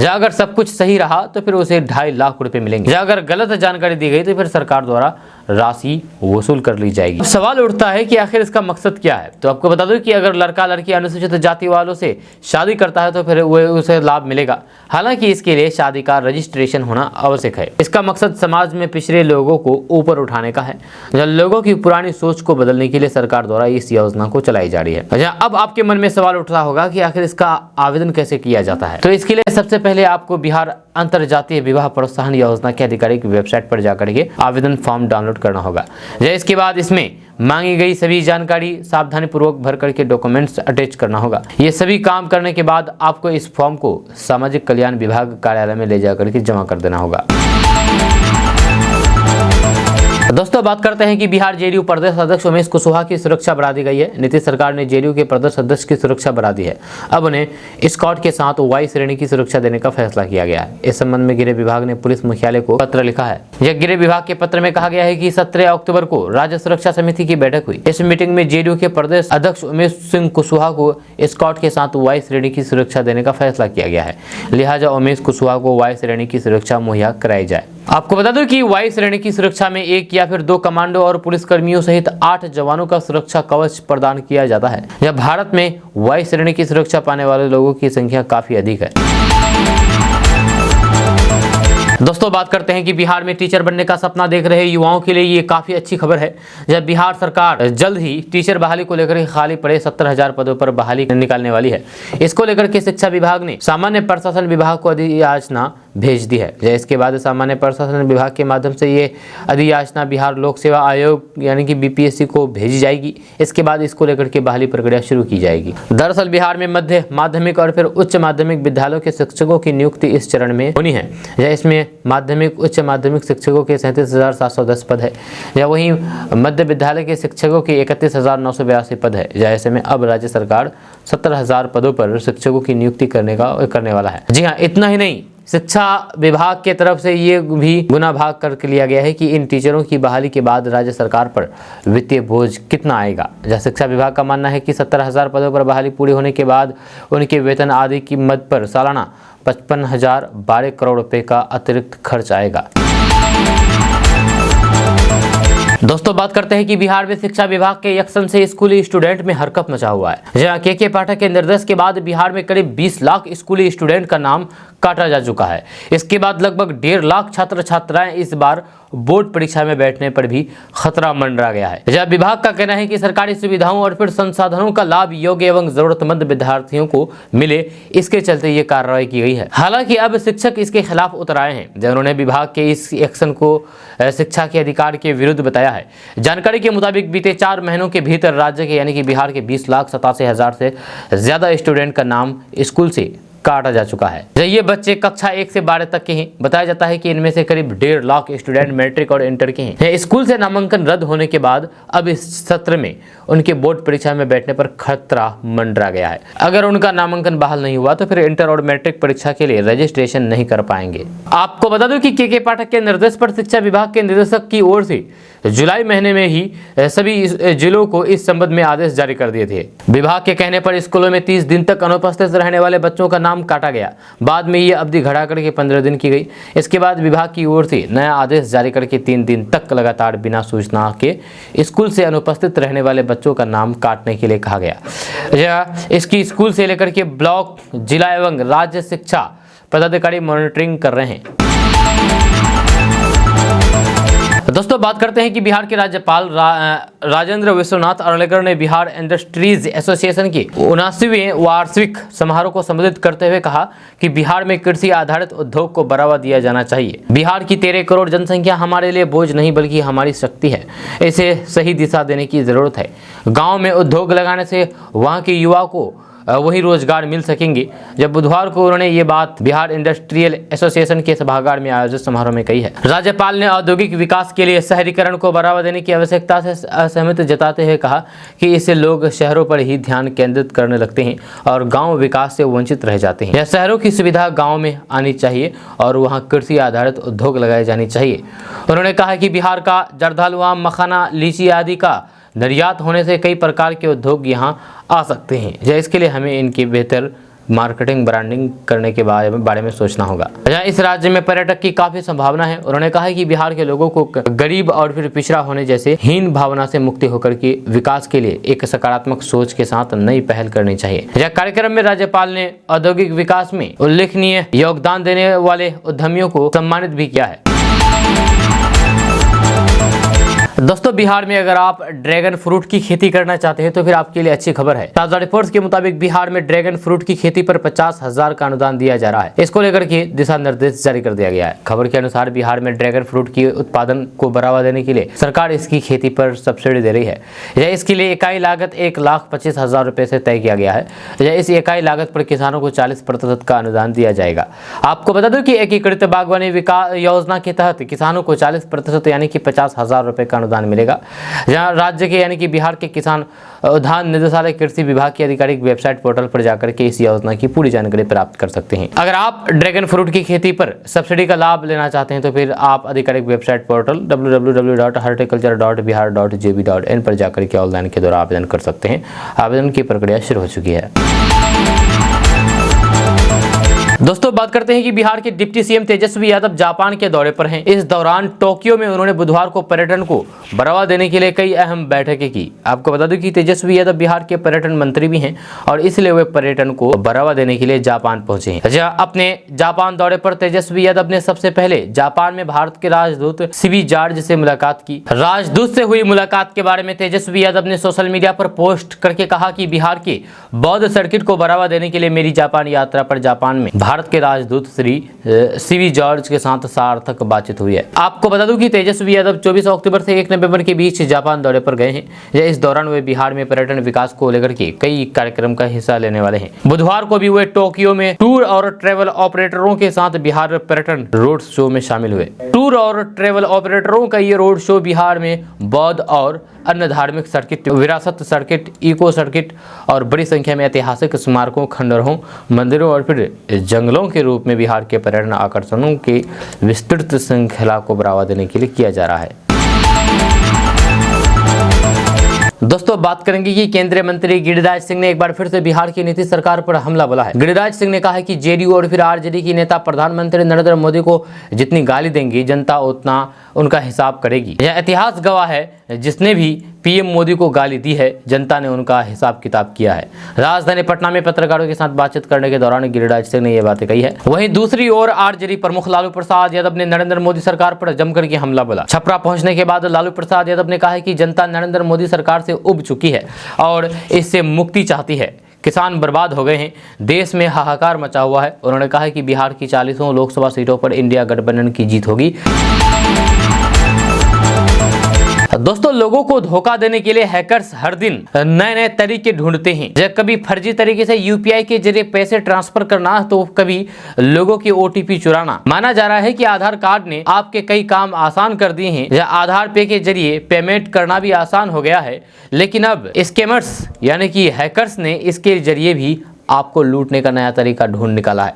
अगर सब कुछ सही रहा तो फिर उसे 2.5 लाख रुपए मिलेंगे। अगर गलत जानकारी दी गई तो फिर सरकार द्वारा राशि वसूल कर ली जाएगी। अब सवाल उठता है कि आखिर इसका मकसद क्या है। तो आपको बता दूं कि अगर लड़का लड़की अनुसूचित जाति वालों से शादी करता है तो फिर उसे लाभ मिलेगा। हालांकि इसके लिए शादी का रजिस्ट्रेशन होना आवश्यक है। इसका मकसद समाज में पिछड़े लोगों को ऊपर उठाने का है। लोगों की पुरानी सोच को बदलने के लिए सरकार द्वारा इस योजना को चलाई जा रही है। अब आपके मन में सवाल उठ रहा होगा कि आखिर इसका आवेदन कैसे किया जाता है। तो इसके लिए सबसे पहले आपको बिहार अंतरजातीय विवाह प्रोत्साहन योजना के आधिकारिक वेबसाइट पर जाकर के आवेदन फॉर्म डाउनलोड करना होगा। इसके बाद इसमें मांगी गई सभी जानकारी सावधानी पूर्वक भर करके डॉक्यूमेंट्स अटैच करना होगा। ये सभी काम करने के बाद आपको इस फॉर्म को सामाजिक कल्याण विभाग कार्यालय में ले जाकर के जमा कर देना होगा। दोस्तों बात करते हैं कि बिहार जेडीयू प्रदेश अध्यक्ष उमेश कुशवाहा की सुरक्षा बढ़ा दी गई है। नीतीश सरकार ने जेडीयू के प्रदेश अध्यक्ष की सुरक्षा बढ़ा दी है। अब उन्हें स्कॉट के साथ वाई श्रेणी की सुरक्षा देने का फैसला किया गया है। इस संबंध में गृह विभाग ने पुलिस मुख्यालय को पत्र लिखा है। यह गृह विभाग के पत्र में कहा गया है कि 17 अक्टूबर को राज्य सुरक्षा समिति की बैठक हुई। इस मीटिंग में जेडीयू के प्रदेश अध्यक्ष उमेश सिंह कुशवाहा को स्कॉट के साथ वाई श्रेणी की सुरक्षा देने का फैसला किया गया है। लिहाजा उमेश कुशवाहा को वाई श्रेणी की सुरक्षा मुहैया कराई जाए। आपको बता दूं कि वाई श्रेणी की सुरक्षा में 1 या फिर 2 कमांडो और पुलिसकर्मियों सहित 8 जवानों का सुरक्षा कवच प्रदान किया जाता है। जब भारत में वाई श्रेणी की सुरक्षा पाने वाले लोगों की संख्या काफी अधिक है। दोस्तों बात करते हैं कि बिहार में टीचर बनने का सपना देख रहे युवाओं के लिए ये काफी अच्छी खबर है। जब बिहार सरकार जल्द ही टीचर बहाली को लेकर खाली पड़े 70,000 पदों पर बहाली निकालने वाली है। इसको लेकर के शिक्षा विभाग ने सामान्य प्रशासन विभाग को अधियाचना भेज दी है। इसके बाद सामान्य प्रशासन विभाग के माध्यम से ये अधियाचना बिहार लोक सेवा आयोग यानी कि बीपीएससी को भेजी जाएगी। इसके बाद इसको लेकर के बहाली प्रक्रिया शुरू की जाएगी। दरअसल बिहार में मध्य माध्यमिक और फिर उच्च माध्यमिक विद्यालयों के शिक्षकों की नियुक्ति इस चरण में होनी है। इसमें माध्यमिक उच्च माध्यमिक शिक्षकों के 37,710 पद है। या वहीं मध्य विद्यालय के शिक्षकों की 31,982 पद है। ऐसे में अब राज्य सरकार 17,000 पदों पर शिक्षकों की नियुक्ति करने वाला है। जी हाँ, इतना ही नहीं, शिक्षा विभाग के तरफ से ये भी गुना भाग करके लिया गया है कि इन टीचरों की बहाली के बाद राज्य सरकार पर वित्तीय बोझ कितना आएगा। जहाँ शिक्षा विभाग का मानना है कि 70,000 पदों पर बहाली पूरी होने के बाद उनके वेतन आदि की मद पर सालाना 55,012 करोड़ रुपए का अतिरिक्त खर्च आएगा। दोस्तों बात करते हैं कि बिहार में शिक्षा विभाग के एक्शन से स्कूली स्टूडेंट में हरकत मचा हुआ है। जहां के पाठक के निर्देश के बाद बिहार में करीब 20 लाख स्कूली स्टूडेंट का नाम काटा जा चुका है। इसके बाद लगभग 1.5 लाख छात्र छात्राएं इस बार बोर्ड परीक्षा में बैठने पर भी खतरा मंडरा गया है। जब विभाग का कहना है कि सरकारी सुविधाओं और फिर संसाधनों का लाभ योग्य एवं जरूरतमंद विद्यार्थियों को मिले, इसके चलते ये कार्रवाई की गई है। हालांकि अब शिक्षक इसके खिलाफ उतर आए हैं, जिन्होंने विभाग के इस एक्शन को शिक्षा के अधिकार के विरुद्ध बताया है। जानकारी के मुताबिक बीते 4 महीनों के भीतर राज्य के यानी कि बिहार के 20,87,000 से ज्यादा स्टूडेंट का नाम स्कूल से काटा जा चुका है। ये बच्चे कक्षा 1 से 12 तक के हैं। बताया जाता है कि इनमें से करीब 1.5 लाख स्टूडेंट मैट्रिक और इंटर के हैं। स्कूल से नामांकन रद्द होने के बाद अब इस सत्र में उनके बोर्ड परीक्षा में बैठने पर खतरा मंडरा गया है। अगर उनका नामांकन बहाल नहीं हुआ तो फिर इंटर और मैट्रिक परीक्षा के लिए रजिस्ट्रेशन नहीं कर पाएंगे। आपको बता दूं कि के पाठक के निर्देश पर शिक्षा विभाग के निदेशक की ओर से जुलाई महीने में ही सभी जिलों को इस संबंध में आदेश जारी कर दिए थे। विभाग के कहने पर स्कूलों में 30 दिन तक अनुपस्थित रहने वाले बच्चों का नाम काटा गया। बाद में ये अवधि घटा करके 15 दिन की गई। इसके बाद विभाग की ओर से नया आदेश जारी करके 3 दिन तक लगातार बिना सूचना के स्कूल से अनुपस्थित रहने वाले बच्चों का नाम काटने के लिए कहा गया। इसकी स्कूल से लेकर के ब्लॉक, जिला एवं राज्य शिक्षा पदाधिकारी मॉनिटरिंग कर रहे हैं। दोस्तों बात करते हैं कि बिहार के राज्यपाल राजेंद्र विश्वनाथ अर्लेकर ने बिहार इंडस्ट्रीज एसोसिएशन की 79वें वार्षिक समारोह को संबोधित करते हुए कहा कि बिहार में कृषि आधारित उद्योग को बढ़ावा दिया जाना चाहिए। बिहार की 13 करोड़ जनसंख्या हमारे लिए बोझ नहीं बल्कि हमारी शक्ति है। इसे सही दिशा देने की जरूरत है। गाँव में उद्योग लगाने से वहाँ के युवा को वही रोजगार मिल सकेंगे। जब बुधवार को उन्होंने ये बात बिहार इंडस्ट्रियल एसोसिएशन के सभागार में आयोजित समारोह में कही है। राज्यपाल ने औद्योगिक विकास के लिए शहरीकरण को बढ़ावा देने की आवश्यकता से असहमति जताते हुए कहा कि इससे लोग शहरों पर ही ध्यान केंद्रित करने लगते हैं और गांव विकास से वंचित रह जाते हैं। यह शहरों की सुविधा गाँव में आनी चाहिए और वहाँ कृषि आधारित उद्योग लगाए जानी चाहिए। उन्होंने कहा कि बिहार का जर्दालू, आम, मखाना, लीची आदि का निर्यात होने से कई प्रकार के उद्योग यहाँ आ सकते हैं। इसके लिए हमें इनकी बेहतर मार्केटिंग ब्रांडिंग करने के बारे में सोचना होगा। इस राज्य में पर्यटक की काफी संभावना है। उन्होंने कहा है कि बिहार के लोगों को गरीब और फिर पिछड़ा होने जैसे हीन भावना से मुक्ति होकर के विकास के लिए एक सकारात्मक सोच के साथ नई पहल करनी चाहिए। यह कार्यक्रम में राज्यपाल ने औद्योगिक विकास में उल्लेखनीय योगदान देने वाले उद्यमियों को सम्मानित भी किया है। दोस्तों, बिहार में अगर आप ड्रैगन फ्रूट की खेती करना चाहते हैं तो फिर आपके लिए अच्छी खबर है। ताजा रिपोर्ट्स के मुताबिक बिहार में ड्रैगन फ्रूट की खेती पर 50,000 का अनुदान दिया जा रहा है। इसको लेकर के दिशा निर्देश जारी कर दिया गया है। खबर के अनुसार बिहार में ड्रैगन फ्रूट के उत्पादन को बढ़ावा देने के लिए सरकार इसकी खेती पर सब्सिडी दे रही है। इसके लिए इकाई लागत 1,25,000 रुपए से तय किया गया है। इस इकाई लागत पर किसानों को 40% का अनुदान दिया जाएगा। आपको बता दूं कि एकीकृत बागवानी विकास योजना के तहत किसानों को 40% यानी कि 50,000 रुपए का अनुदान मिलेगा। जहां राज्य के यानी कि बिहार के किसान उद्यान निदेशालय कृषि विभाग की आधिकारिक वेबसाइट पोर्टल पर जाकर के इस योजना की पूरी जानकारी प्राप्त कर सकते हैं। अगर आप ड्रैगन फ्रूट की खेती पर सब्सिडी का लाभ लेना चाहते हैं तो फिर आप आधिकारिक वेबसाइट पोर्टल www.horticulture.bihar.gov.in पर जाकर के ऑनलाइन के द्वारा आवेदन कर सकते हैं। आवेदन की प्रक्रिया शुरू हो चुकी है। दोस्तों, बात करते हैं कि बिहार के deputy CM Tejashwi Yadav Japan के दौरे पर हैं। इस दौरान टोक्यो में उन्होंने बुधवार को पर्यटन को बढ़ावा देने के लिए कई अहम बैठकें की। आपको बता दूं कि तेजस्वी यादव बिहार के पर्यटन मंत्री भी हैं और इसलिए वे पर्यटन को बढ़ावा देने के लिए जापान पहुंचे हैं। अपने जापान दौरे पर तेजस्वी यादव ने सबसे पहले जापान में भारत के राजदूत सीवी जॉर्ज से मुलाकात की। राजदूत से हुई मुलाकात के बारे में तेजस्वी यादव ने सोशल मीडिया पर पोस्ट करके कहा कि बिहार के बौद्ध सर्किट को बढ़ावा देने के लिए मेरी जापान यात्रा पर जापान में भारत के राजदूत श्री सीवी जॉर्ज के साथ सार्थक बातचीत हुई है। आपको बता दूं कि तेजस्वी यादव 24 अक्टूबर से 1 नवंबर के बीच जापान दौरे पर गए हैं। इस दौरान वे बिहार में पर्यटन विकास को लेकर के कई कार्यक्रम का हिस्सा लेने वाले हैं। बुधवार को भी वे टोक्यो में टूर और ट्रेवल ऑपरेटरों के साथ बिहार पर्यटन रोड शो में शामिल हुए। टूर और ट्रेवल ऑपरेटरों का ये रोड शो बिहार में बौद्ध और अन्य धार्मिक सर्किट, विरासत सर्किट, इको सर्किट और बड़ी संख्या में ऐतिहासिक स्मारकों, खंडहरों, मंदिरों और फिर जंगलों के रूप में बिहार के पर्यटन आकर्षणों की विस्तृत श्रृंखला को बढ़ावा देने के लिए किया जा रहा है। दोस्तों, बात करेंगे कि केंद्रीय मंत्री गिरिराज सिंह ने एक बार फिर से बिहार की नीतीश सरकार पर हमला बोला है। गिरिराज सिंह ने कहा है कि जेडीयू और फिर आरजेडी की नेता प्रधानमंत्री नरेंद्र मोदी को जितनी गाली देंगी जनता उतना उनका हिसाब करेगी। यह इतिहास गवाह है, जिसने भी पीएम मोदी को गाली दी है जनता ने उनका हिसाब किताब किया है। राजधानी पटना में पत्रकारों के साथ बातचीत करने के दौरान गिरिराज सिंह ने यह बातें कही है। वहीं दूसरी ओर आरजेडी प्रमुख लालू प्रसाद यादव ने नरेंद्र मोदी सरकार पर जमकर के हमला बोला। छपरा पहुंचने के बाद लालू प्रसाद यादव ने कहा है कि जनता नरेंद्र मोदी सरकार से उब चुकी है और इससे मुक्ति चाहती है। किसान बर्बाद हो गए हैं, देश में हाहाकार मचा हुआ है। उन्होंने कहा है कि बिहार की 40 लोकसभा सीटों पर इंडिया गठबंधन की जीत होगी। दोस्तों, लोगों को धोखा देने के लिए हैकर्स हर दिन नए नए तरीके ढूंढते हैं। जब कभी फर्जी तरीके से यूपीआई के जरिए पैसे ट्रांसफर करना तो कभी लोगों की ओटीपी चुराना। माना जा रहा है कि आधार कार्ड ने आपके कई काम आसान कर दिए हैं। या आधार पे के जरिए पेमेंट करना भी आसान हो गया है, लेकिन अब स्कैमर्स यानी कि हैकर्स ने इसके जरिए भी आपको लूटने का नया तरीका ढूंढ निकाला है।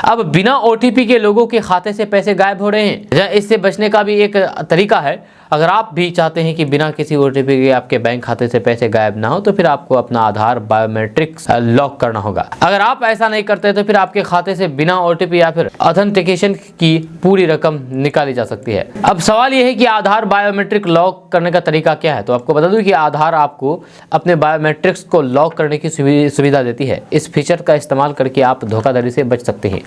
अब बिना ओटीपी के लोगों के खाते से पैसे गायब हो रहे हैं। इससे बचने का भी एक तरीका है। अगर आप भी चाहते हैं कि बिना किसी ओटीपी के आपके बैंक खाते से पैसे गायब ना हो तो फिर आपको अपना आधार बायोमेट्रिक्स लॉक करना होगा। अगर आप ऐसा नहीं करते तो फिर आपके खाते से बिना ओटीपी या फिर ऑथेंटिकेशन की पूरी रकम निकाली जा सकती है। अब सवाल यह है कि आधार बायोमेट्रिक लॉक करने का तरीका क्या है। तो आपको बता दूं कि आधार आपको अपने बायोमेट्रिक्स को लॉक करने की सुविधा देती है। इस फीचर का इस्तेमाल करके आप धोखाधड़ी से बच सकते हैं।